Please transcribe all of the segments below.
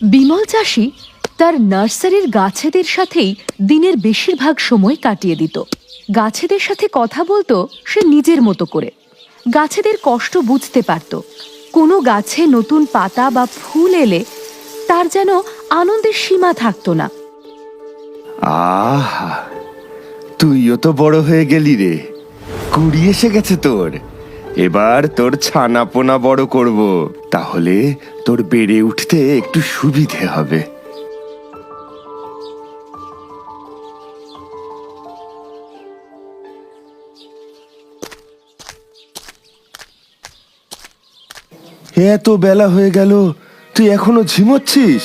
বিমল চাষি তার নার্সারির গাছেদের সাথেই দিনের বেশিরভাগ সময় কাটিয়ে দিত। গাছেদের সাথে কথা বলতো সে নিজের মতো করে। গাছেদের কষ্ট বুঝতে পারত। কোনো গাছে নতুন পাতা বা ফুল এলে তার যেন আনন্দের সীমা থাকতো না। আহা, তুইও তো বড় হয়ে গেলি রে, কুড়ি এসে গেছে তোর। এবার তোর ছানাপোনা বড় করব, তাহলে তোর বেড়ে উঠতে একটু সুবিধে হবে। এত বেলা হয়ে গেল, তুই এখনো ঝিমোচ্ছিস?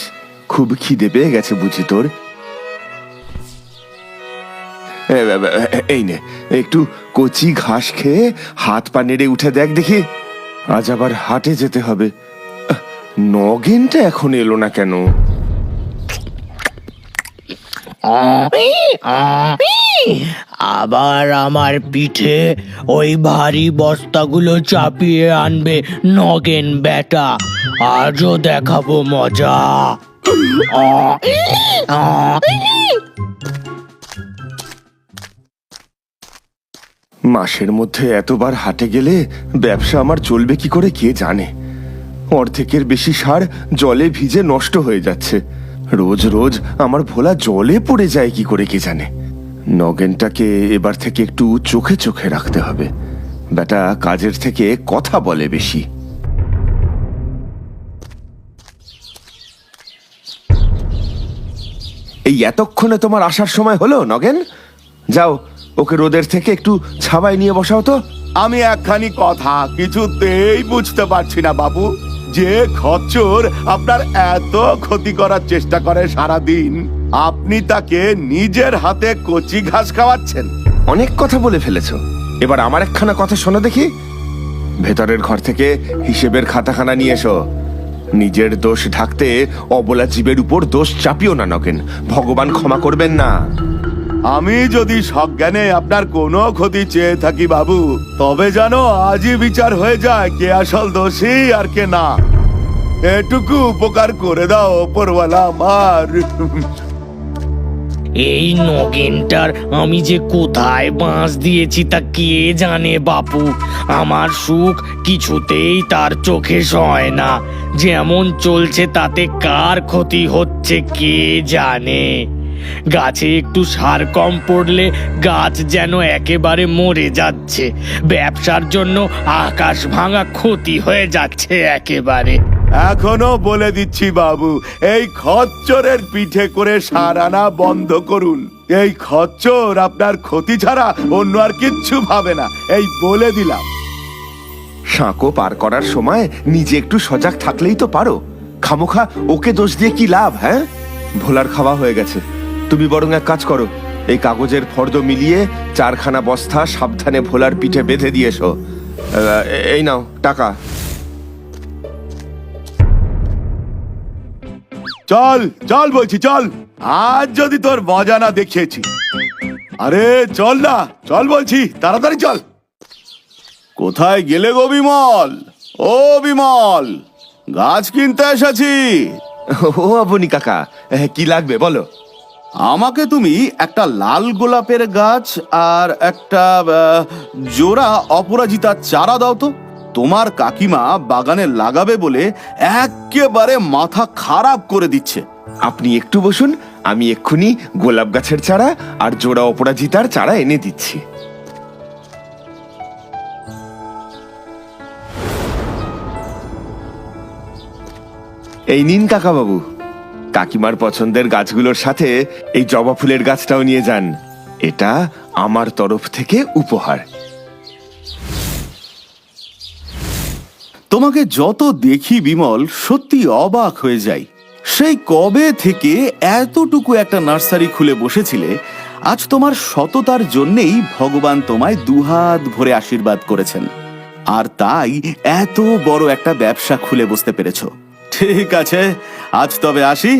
খুব খিদে পেয়ে গেছে বুঝি তোর? এই নে, একটু কচি ঘাস খেয়ে হাত পা নেড়ে উঠে দেখ দেখি। আজ আবার হাটে যেতে হবে। নগেনটা এখন এলো না কেন? আবার আমার পিঠে ওই ভারী বস্তাগুলো চাপিয়ে আনবে নগেন বেটা। আজও দেখাবো মজা। মাসের মধ্যে এতবার হাটে গেলে ব্যবসা আমার চলবে কি করে কে জানে। অর্ধেকের বেশি সার জলে ভিজে নষ্ট হয়ে যাচ্ছে। রোজ রোজ আমার ভোলা জলে পড়ে যায় কি করে কে জানে। নগেনটাকে এবার থেকে একটু চোখে চোখে রাখতে হবে। বেটা কাজের থেকে কথা বলে বেশি। এই এতক্ষণে তোমার আসার সময় হলো নগেন? যাও, ওকে রোদের থেকে একটু ছাওয়ায় নিয়ে বসাও তো। আমি একখানি কথা কিছুতেই বুঝতে পারছি না বাবু, যে খচ্চর আপনার এত ক্ষতি করার চেষ্টা করে সারাদিন, আপনি তাকে নিজের হাতে কচি ঘাস খাওয়াচ্ছেন। অনেক কথা বলে ফেলেছ, এবার আমার একখানা কথা শোনো দেখি। ভেতরের ঘর থেকে হিসেবের খাতাখানা নিয়ে এসো। নিজের দোষ ঢাকতে অবলা জীবের উপর দোষ চাপিও না নগেন, ভগবান ক্ষমা করবেন না। আমি যদি সজ্ঞানে আপনার কোনো ক্ষতি চেয়ে থাকি বাবু, তবে যেন আজই বিচার হয়ে যায় কে আসল দোষী আর কে না। এটুকু উপকার করে দাও ওপরওয়ালা আমার। এই নগেনটার আমি যে কোথায় বাঁশ দিয়েছি তা কে জানে বাপু। আমার সুখ কিছুতেই তার চোখে সয় না। যেমন চলছে তাতে কার ক্ষতি হচ্ছে কে জানে। গাছে একটু সার কম পড়লে গাছ যেন একেবারে মরে যাচ্ছে। ব্যবসার জন্য আকাশ ভাঙা ক্ষতি হয়ে যাচ্ছে একেবারে। এখনো বলে দিচ্ছি বাবু, এই খচ্চরের পিঠে করে সার আনা বন্ধ করুন। এই খচ্চর আপনার ক্ষতি ছাড়া অন্য আর কিচ্ছু ভাবে না, এই বলে দিলাম। সাঁকো পার করার সময় নিজে একটু সজাগ থাকলেই তো পারো। খামোখা ওকে দোষ দিয়ে কি লাভ? হ্যাঁ, ভোলার খাওয়া হয়ে গেছে। তুমি বরং এক কাজ করো, এই কাগজের ফর্দ মিলিয়ে 4খানা বস্তা সাবধানে ভোলার পিঠে বেঁধে দিয়ে এসো। এই নাও টাকা। চল চল বলছি, চল। আজ যদি তোর মজা না দেখিয়েছি। আরে চল না, চল বলছি, তাড়াতাড়ি চল। কোথায় গেলে গো বিমল? ও বিমল, গাছ কিনতে এসেছি। ও আপনি কাকা, কি লাগবে বলো? আমাকে তুমি একটা লাল গোলাপের গাছ আর একটা জোড়া অপরাজিতার চারা দাও তো। তোমার কাকিমা বাগানে লাগাবে বলে একেবারে মাথা খারাপ করে দিচ্ছে। আপনি একটু বসুন, আমি এক্ষুনি গোলাপ গাছের চারা আর জোড়া অপরাজিতার চারা এনে দিচ্ছি। এই নিন কাকা বাবু, কাকিমার পছন্দের গাছগুলোর সাথে এই জবা ফুলের গাছটাও নিয়ে যান। এটা আমার তরফ থেকে উপহার। তোমাকে যত দেখি বিমল, সত্যি অবাক হয়ে যাই। সেই কবে থেকে এতটুকু একটা নার্সারি খুলে বসেছিলে, আজ তোমার সততার জন্যেই ভগবান তোমায় দুহাত ভরে আশীর্বাদ করেছেন। আর তাই এত বড় একটা ব্যবসা খুলে বসতে পেরেছো। ঠিক আছে, আজ তবে আসি।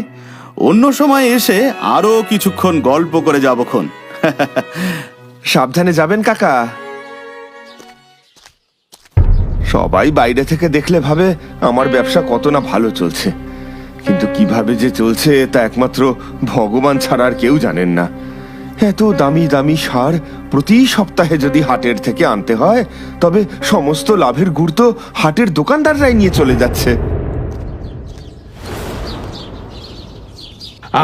অন্য সময় এসে আরো কিছুক্ষণ গল্প করে যাবক্ষণ। সাবধানে যাবেন কাকা। সবাই বাইরে থেকে দেখলে ভাবে আমার ব্যবসা কত না ভালো চলছে, কিন্তু কিভাবে যে চলছে তা একমাত্র ভগবান ছাড়া আর কেউ জানেন না। এত দামি দামি সার প্রতি সপ্তাহে যদি হাটের থেকে আনতে হয়, তবে সমস্ত লাভের গুড় তো হাটের দোকানদাররাই নিয়ে চলে যাচ্ছে।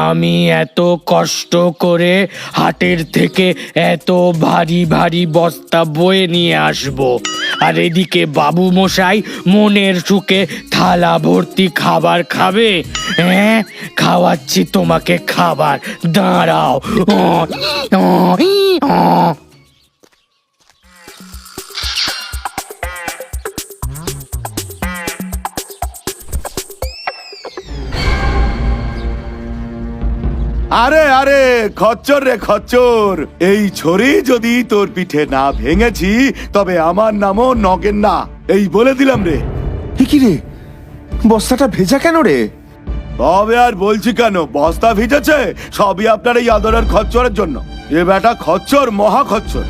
আমি এত কষ্ট করে হাটের থেকে এত ভারী ভারী বস্তা বয়ে নিয়ে আসব, আর এদিকে বাবু মশাই মনের সুখে থালা ভর্তি খাবার খাবে। হ্যাঁ, খাওয়াচ্ছি তোমাকে খাবার, দাঁড়াও। আরে আরে খচ্চর রে খচ্চর, এই ছড়ি যদি তোর পিঠে না ভেঙেছি তবে আমার নামও নগেন না, এই বলে দিলাম রে। এ কি রে, বস্তাটা ভেজা কেন রে? তবে আর বলছি কেন, বস্তা ভিজেছে সবই আপনার এই আদরের খচ্চরের জন্য। এ বেটা খচ্চর, মহা খচ্চর।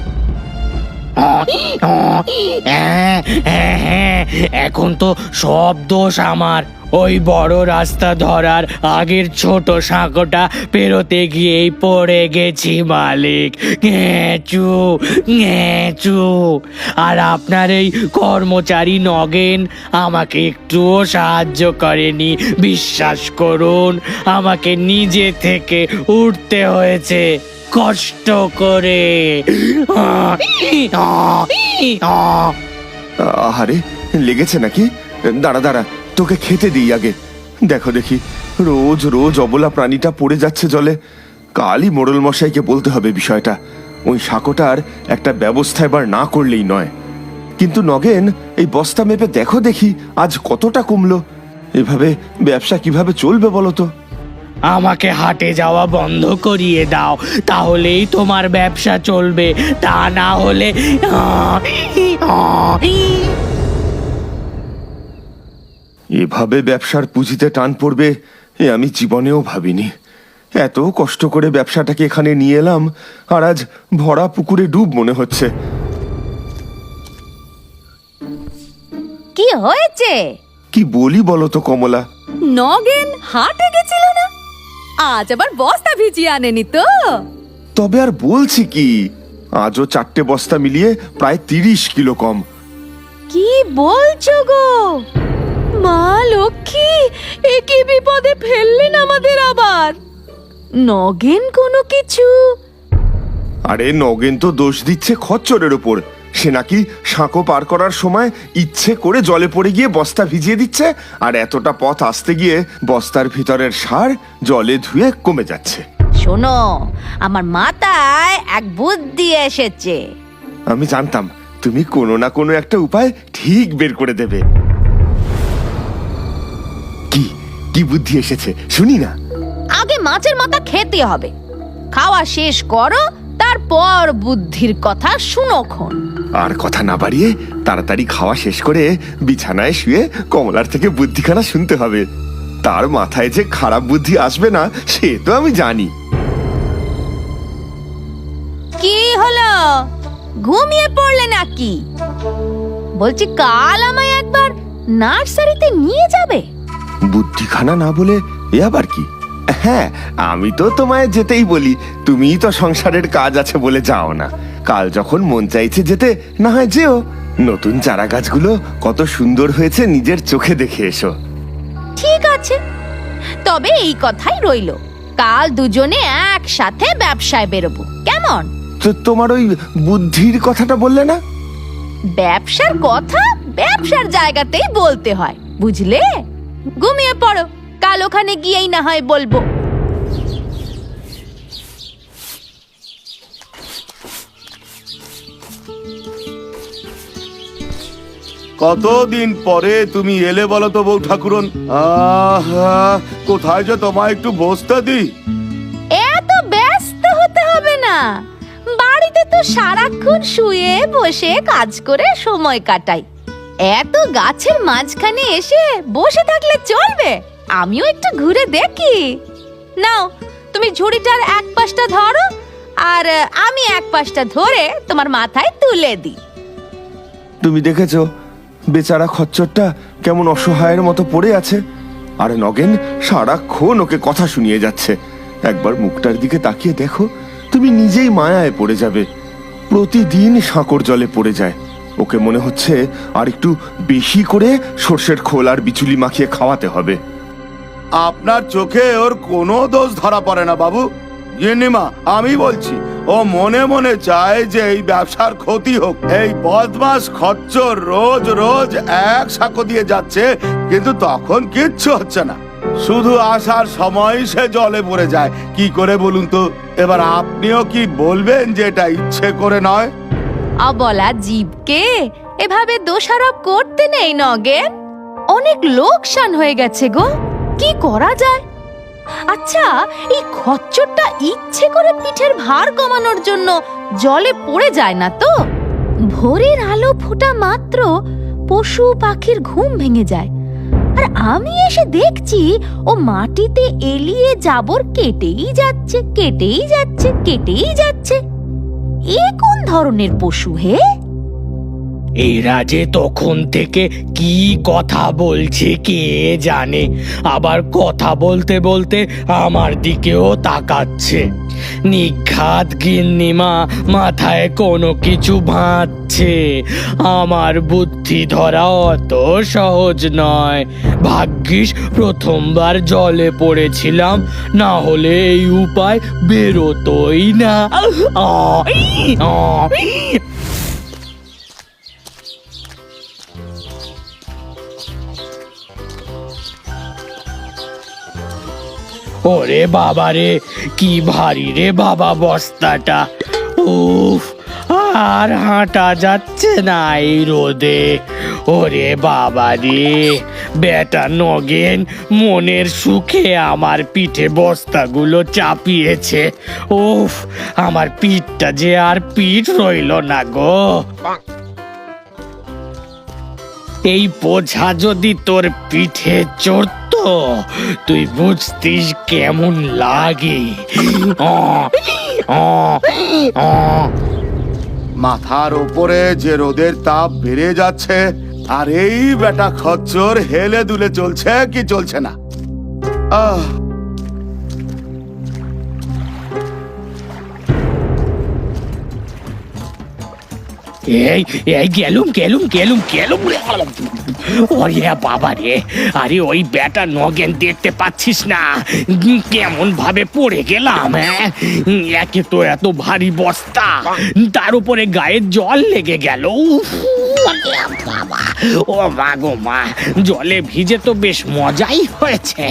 এখন তো সব দোষ আমার। ওই বড় রাস্তা ধরার আগের ছোট সাঁকোটা পেরোতে গিয়েই পড়ে গেছি মালিক। ঘ্যাঁচু ঘ্যাঁচু। আর আপনার এই কর্মচারী নগেন আমাকে একটুও সাহায্য করেনি। বিশ্বাস করুন, আমাকে নিজে থেকে উঠতে হয়েছে কষ্ট করে। আরে লেগেছে নাকি? দাঁড়া দাঁড়া, তোকে খেতে দিই আগে। দেখো দেখি, রোজ রোজ অবলা প্রাণীটা পড়ে যাচ্ছে জলে। কালই মোড়ল মশাইকে বলতে হবে বিষয়টা। ওই সাঁকোটার একটা ব্যবস্থা এবার না করলেই নয়। কিন্তু নগেন, এই বস্তা মেপে দেখো দেখি আজ কতটা কমলো। এভাবে ব্যবসা কিভাবে চলবে বলো তো? আমাকে হাটে যাওয়া বন্ধ করিয়ে দাও, তাহলেই তোমার ব্যবসা চলবে। তা না হলে এভাবে ব্যবসার পুঁজিতে টান পড়বে এ আমি জীবনেও ভাবিনি। এত কষ্ট করে ব্যবসাটাকে এখানে নিয়ে এলাম, আর আজ ভরা পুকুরে ডুব মনে হচ্ছে। কি হয়েছে? কি বলি বলো তো কমলা? নগেন হাটে গেছিল না, আজ আবার বস্তা ভিজিয়ে আনেনি তো? তবে আর বলছি কি, আজও 4টে বস্তা মিলিয়ে প্রায় 30 কিলো কম। কি বলছো গো? মা লক্ষ্মী, এ কি বিপদে ফেললেন আমাদের আবার? নগেন কোনো কিছু? আরে নগেন তো দোষ দিচ্ছে খচ্চরের ওপর। সে নাকি সাঁকো পার করার সময় ইচ্ছে করে জলে পড়ে গিয়ে বস্তা ভিজিয়ে দিচ্ছে, আর এতটা পথ আসতে গিয়ে বস্তার ভিতরের সার জলে ধুয়ে কমে যাচ্ছে। শোনো, আমার মাথায় এক বুদ্ধি এসেছে। আমি জানতাম তুমি কোনো না কোনো একটা উপায় ঠিক বের করে দেবে। কি কি বুদ্ধি এসেছে শুনি না। আগে মাছের মাথা খেতে হবে, খাওয়া শেষ করো, তারপর বুদ্ধির কথা শুনোক্ষণ। আর কথা না বাড়িয়ে তাড়াতাড়ি খাওয়া শেষ করে বিছানায় শুয়ে কমলার থেকে বুদ্ধিখানা শুনতে হবে। তার মাথায় যে খারাপ বুদ্ধি আসবে না সে তো আমি জানি। কি হলো, ঘুমিয়ে পড়লে নাকি? বলছি কাল আমায় একবার নার্সারিতে নিয়ে যাবে। বুদ্ধিখানা না বলে এ আবার কি? হ্যাঁ, আমি তো তোমায় যেতেই বলি, তুমিই তো সংসারের কাজ আছে বলে যাও না। কাল যখন মন চাইছে যেতে, না হয় যেও। নতুন চারা গাছগুলো কত সুন্দর হয়েছে নিজের চোখে দেখে এসো। ঠিক আছে, তবে এই কথাই রইলো, কাল দুজনে একসাথে ব্যবসায় বেরোবো, কেমন? তো তোমার ওই বুদ্ধির কথাটা বললে না? ব্যবসার কথা ব্যবসার জায়গাতেই বলতে হয়, বুঝলে? ঘুমিয়ে পড়ো, কাল ওখানে গিয়েই না হয় বলবো। কতদিন পরে তুমি এলে বলো তো বউ ঠাকুরন। কোথায় যে তোমায় একটু বসতে দিই। এত ব্যস্ত হতে হবে না, বাড়িতে তো সারাক্ষণ শুয়ে বসে কাজ করে সময় কাটাই। এত গাছের মাঝখানে এসে বসে থাকলে চলবে? আমিও একটু ঘুরে দেখি। নাও, তুমি ঝুড়িটার এক পাশটা ধরো, আর আমি এক পাশটা ধরে তোমার মাথায় তুলে দিই। তুমি দেখেছো বেচারা খচ্চরটা কেমন অসহায়ের মতো পড়ে আছে? আর নগেন সারাক্ষণ ওকে কথা শুনিয়ে যাচ্ছে। একবার মুখটার দিকে তাকিয়ে দেখো, তুমি নিজেই মায়ায় পড়ে যাবে। প্রতিদিন সাঁকর জলে পড়ে যায়। ওকে মনে হচ্ছে আর একটু বেশি করে সর্ষের খোল আর বিচুলি মাখিয়ে খাওয়াতে হবে। আপনার চোখে ওর কোনো দোষ ধরা পড়ে না বাবু। গিন্নিমা, আমি বলছি, ও মনে মনে চায় যে এই ব্যবসার ক্ষতি হোক। এই বদমাস খচ্চর রোজ রোজ এক সাঁকো দিয়ে যাচ্ছে, কিন্তু তখন কিচ্ছু হচ্ছে না। শুধু আসার সময় সে জলে পড়ে যায়। কি করে বলুন তো? এবার আপনিও কি বলবেন যে এটা ইচ্ছে করে নয়? অবলা জীবকে এভাবে দোষারোপ করতে নেই নগেন। অনেক লোকসান হয়ে গেছে গো, কি করা যায়? আচ্ছা, এই খচ্চরটা ইচ্ছে করে পিঠের ভার কমানোর জন্য জলে পড়ে যায় না তো? ভোরের আলো ফোটা মাত্র পশু পাখির ঘুম ভেঙে যায়, আর আমি এসে দেখছি ও মাটিতে এলিয়ে জাবর কেটেই যাচ্ছে, কেটেই যাচ্ছে, কেটেই যাচ্ছে। এ কোন ধরনের পশু হে? এরা যে তখন থেকে কি কথা বলছে কে জানে, আবার কথা বলতে বলতে আমার দিকেও তাকাচ্ছে। নিঘাত গিন্নিমা মাথায় কোনো কিছু ভাঁজছে। আমার বুদ্ধি ধরা অত সহজ নয়। ভাগ্যিস প্রথমবার জলে পড়েছিলাম, না হলে এই উপায় বেরোতোই না। ওরে বাবা রে, কি ভারী রে বাবা বস্তাটা। উফ, আর হাঁটা যাচ্ছে না এই রোদে। ওরে বাবা রে, বেটা নগেন মনের সুখে আমার পিঠে বস্তাগুলো চাপিয়েছে। উফ, আমার পিঠটা যে আর পিঠ রইল না গো। এই বোঝা যদি তোর পিঠে চড়তো, তুই বুঝতিস কেমন লাগে। মাথার ওপরে যে রোদের তাপ বেড়ে যাচ্ছে, আর এই বেটা খচ্চর হেলে দুলে চলছে কি চলছে না। আহ, এই এই গেলুম গেলুম গেলুম গেলুম। ওরে বাবা রে, আরে ওই বেটা নগেন দেখতে পাচ্ছিস না কেমন ভাবে পড়ে গেলাম? একে তো এত ভারী বস্তা, তার উপরে গায়ে জল লেগে গেল। ও মা গো মা, জলে ভিজে তো বেশ মজাই হয়েছে।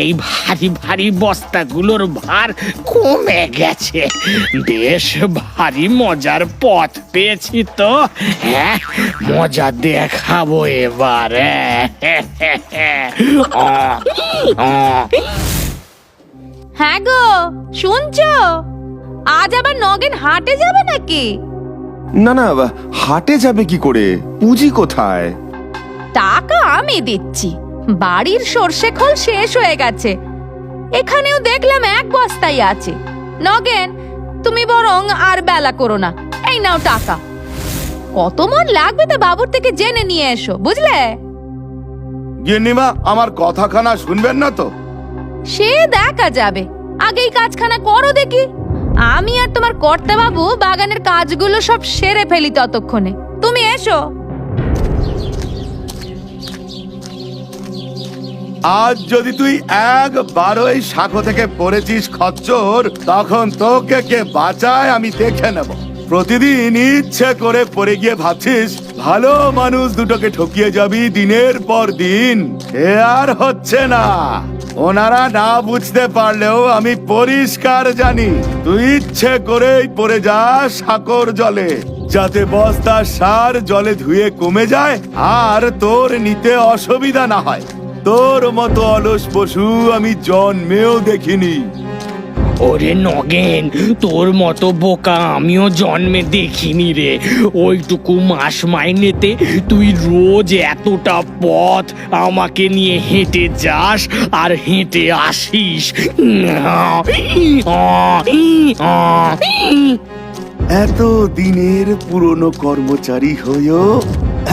এই ভারী ভারী বস্তাগুলোর ভার কমে গেছে, বেশ ভারী মজার পথ পেয়েছি তো। হ্যাঁ, মজা দেখাবো এবারে। হ্যাঁ গো, শুনছো? আজ আবার নগেন হাটে যাবে নাকি? না না, হাটে যাবে কি করে? পুঁজি কোথায়? টাকা আমি দিচ্ছি। বাড়ির সর্ষে খোল শেষ হয়ে গেছে, এখানেও দেখলাম এক বস্তাই আছে। নগেন, তুমি বরং আর বেলা করো না, এই নাও টাকা। কত মন লাগবে তা বাবুর থেকে জেনে নিয়ে এসো, বুঝলে? গিন্নিমা, আমার কথাখানা শুনবেন না তো? সে দেখা যাবে, আগেই কাজখানা করো দেখি। আমি আর তোমার কর্তা বাবু বাগানের কাজগুলো সব সেরে ফেলি ততক্ষণে। তুমি এসো। আজ যদি তুই একবারও এই শাখো থেকে পড়েছিস খচ্চর, তখন তোকে কে বাঁচায় আমি দেখে নেব। প্রতিদিন ইচ্ছে করে পড়ে গিয়ে ভাবছিস ভালো মানুষ দুটোকে ঠকিয়ে যাবি দিনের পর দিন। এ আর হচ্ছে না। ওনারা না বুঝতে পারলেও আমি পরিষ্কার জানি তুই ইচ্ছে করেই পড়ে যাস সাঁকর জলে, যাতে বস্তার সার জলে ধুয়ে কমে যায় আর তোর নিতে অসুবিধা না হয়। তোর মতো অলস পশু আমি জন্মেও দেখিনি। ওরে নগেন, তোর মতো বোকা আমিও জন্মে দেখিনি রে। ওইটুকু মাস মাইনেতে তুই রোজ এতটা পথ আমাকে নিয়ে হেঁটে যাস আর হেঁটে আসিস। এত দিনের পুরনো কর্মচারী হয়েও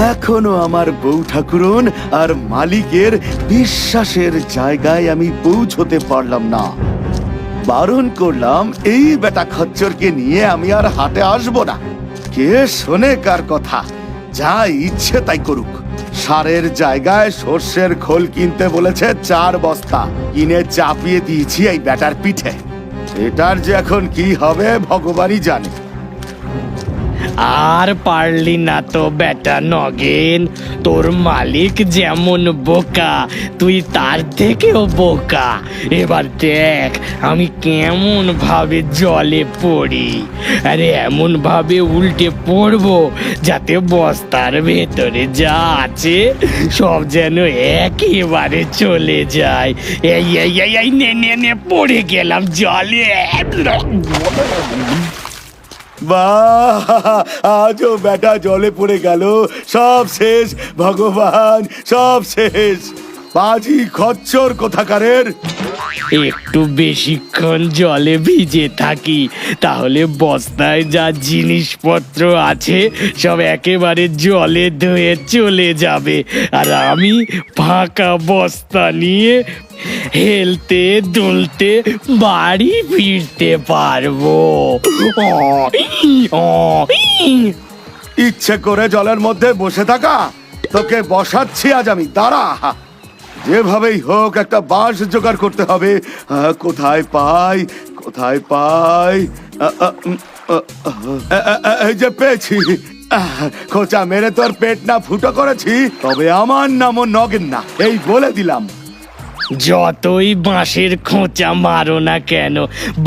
এখনো আমার বউ ঠাকুরন আর মালিকের বিশ্বাসের জায়গায় আমি পৌঁছতে পারলাম না। বারণ করলাম এই বেটা খচ্চরকে নিয়ে আমি আর হাটে আসবো না। কে শোনে কার কথা? যা ইচ্ছে তাই করুক। সারের জায়গায় সর্ষের খোল কিনতে বলেছে 4 বস্তা, কিনে চাপিয়ে দিয়েছি এই বেটার পিঠে। এটার যে এখন কি হবে ভগবানই জানে। আর পারলি না তো বেটা নগেন, তোর মালিক যেমন বোকা তুই তার থেকেও বোকা। এবার দেখ আমি কেমন ভাবে জলে পড়ি, আরে এমন ভাবে উল্টে পড়বো যাতে বস্তার ভেতরে যা আছে সব যেন একেবারে চলে যায়। এই এই এই এই নে নে নে পড়ে গেলাম জলে। বাহ, আজও বেটা জলে পড়ে গেল। সব শেষ ভগবান, সব শেষ। পাজি খচ্চর কোথাকারের। একটু বেশিক্ষণ জলে ভিজে থাকি তাহলে বস্তায় যা জিনিসপত্র আছে সব একেবারে জলে ধুয়ে চলে যাবে, আর আমি ফাঁকা বস্তা নিয়ে হেলতে দুলতে বাড়ি ফিরতে পারবো। ইচ্ছে করে জলের মধ্যে বসে থাকা? তোকে বসাচ্ছি আজ আমি, দাঁড়া। যেভাবেই হোক একটা বাঁশ জোগাড় করতে হবে। কোথায় পাই, কোথায় পাই? এই যে পেয়েছি। খোঁচা মেরে তোর পেট না ফুটো করেছি তবে আমার নামও নগেন না, এই বলে দিলাম। যতই বাঁশের খোঁচা মারো না কেন,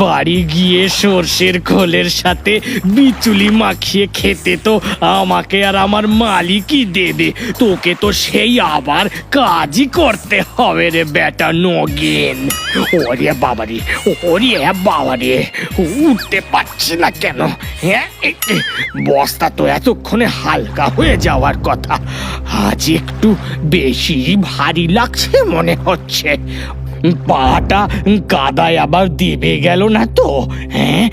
বাড়ি গিয়ে সর্ষের খোলের সাথে বিচুলি মাখিয়ে খেতে তো আমাকে আর আমার মালিকই দেবে। তোকে তো সেই আবার কাজই করতে হবে রে বেটা নগেন। ওরে বাবারে, ওরে বাবারে, উঠতে পারছি না কেন? হ্যাঁ, বস্তা তো এতক্ষণে হালকা হয়ে যাওয়ার কথা, আজ একটু বেশি ভারী লাগছে মনে হচ্ছে। পাটা কাদায় আবার দেবে গেল না তো? হ্যাঁ,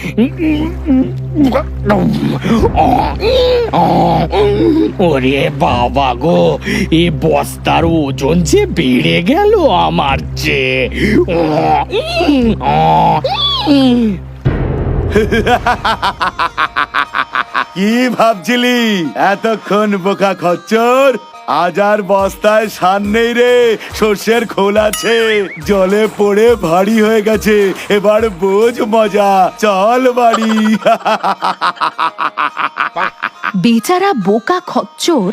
ওরে বাবা গো, এ বস্তার ওজন যে বেড়ে গেল আমার চেয়ে। কি ভাবছিলি এতক্ষণ বোকা খচ্চর? আজ আর বস্তায় সার নেই রে, সর্ষের খোল আছে। জলে পড়ে ভারী হয়ে গেছে, এবার বোঝ মজা। চল বাড়ি। বেচারা বোকা খচ্চর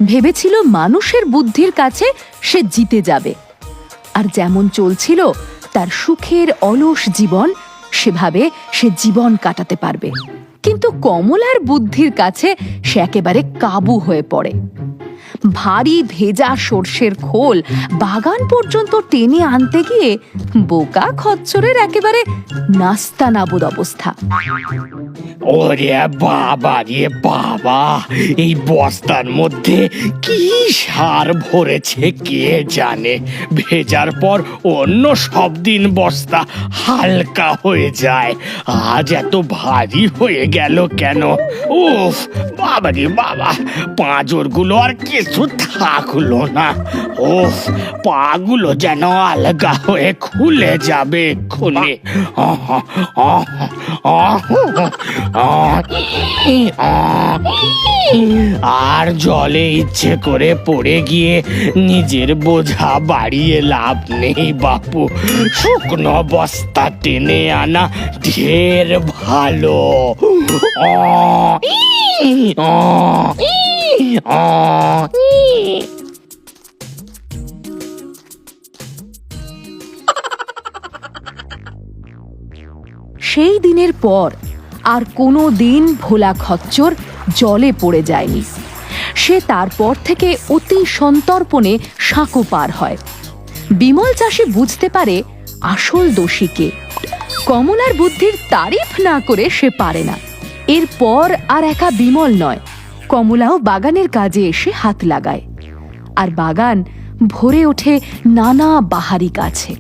ভেবেছিল মানুষের বুদ্ধির কাছে সে জিতে যাবে, আর যেমন চলছিল তার সুখের অলস জীবন সেভাবে সে জীবন কাটাতে পারবে। কিন্তু কমলার বুদ্ধির কাছে সে একেবারে কাবু হয়ে পড়ে। ভারী ভেজা সর্ষের খোল বাগান পর্যন্ত টেনে আনতে গিয়ে বোকা খচ্চরের একেবারে নাস্তানাবুদ অবস্থা। ওরে বাবা রে বাবা, এই বস্তার মধ্যে কি সার ভরেছে কে জানে। ভেজার পর অন্য সব দিন বস্তা হালকা হয়ে যায়, আজ এত ভারী হয়ে গেল কেন? উফ বাবা রে বাবা, পাঁজরগুলো আর কিছু থাকলো না। উফ, পাগুলো যেন আলগা হয়ে খুলে যাবে এক্ষুনি। আর জলে ইচ্ছে করে পড়ে গিয়ে নিজের বোঝা বাড়িয়ে লাভ নেই বাপু। শুকনো বস্তা টেনে আনা ঢের ভালো। সেই দিনের পর আর কোনো দিন ভোলা খচ্চর জলে পড়ে যায়নি। সে তারপর থেকে অতি সন্তর্পণে সাঁকো পার হয়। বিমল চাষি বুঝতে পারে আসল দোষী কে। কমলার বুদ্ধির তারিফ না করে সে পারে না। এরপর আর একা বিমল নয়, কমলাও বাগানের কাজে এসে হাত লাগায়, আর বাগান ভরে ওঠে নানা বাহারি গাছে।